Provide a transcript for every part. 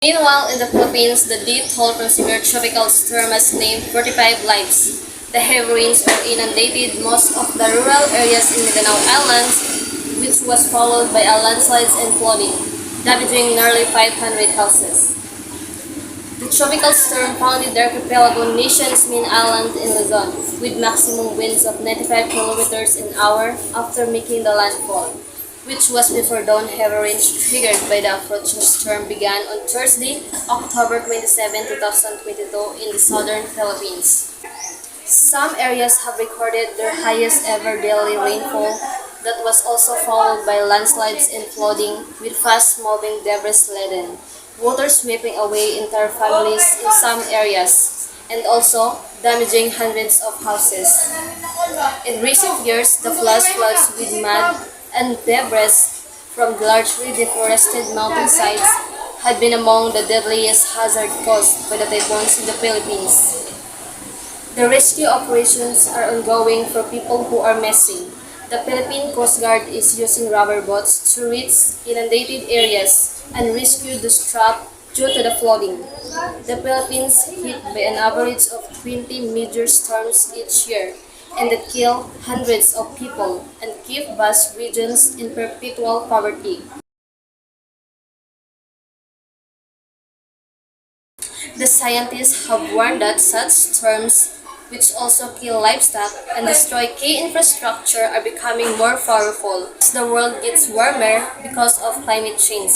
Meanwhile, in the Philippines, the deep toll from severe tropical storm has claimed 45 lives. The heavy rains are inundated most of the rural areas in Mindanao Islands, which was followed by a landslides and flooding, damaging nearly 500 houses. The tropical storm founded the archipelago nation's main island in Luzon, with maximum winds of 95 kilometers an hour after making the landfall, which was before dawn heavy rains triggered by the approaching storm began on Thursday, October 27, 2022 in the southern Philippines. Some areas have recorded their highest ever daily rainfall that was also followed by landslides and flooding with fast-moving debris-laden water sweeping away entire families in some areas and also damaging hundreds of houses. In recent years, the floods with mud and debris from largely deforested mountainsides had been among the deadliest hazard caused by the typhoons in the Philippines. The rescue operations are ongoing for people who are missing. The Philippine Coast Guard is using rubber boats to reach inundated areas and rescue those trapped due to the flooding. The Philippines hit by an average of 20 major storms each year and that kill hundreds of people and keep vast regions in perpetual poverty. The scientists have warned that such storms, which also kill livestock and destroy key infrastructure, are becoming more powerful as the world gets warmer because of climate change.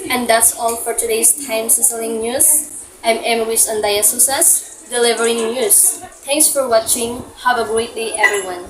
And that's all for today's time sizzling news. I'm Emeris Andaya Susas, delivering news. Thanks for watching. Have a great day, everyone.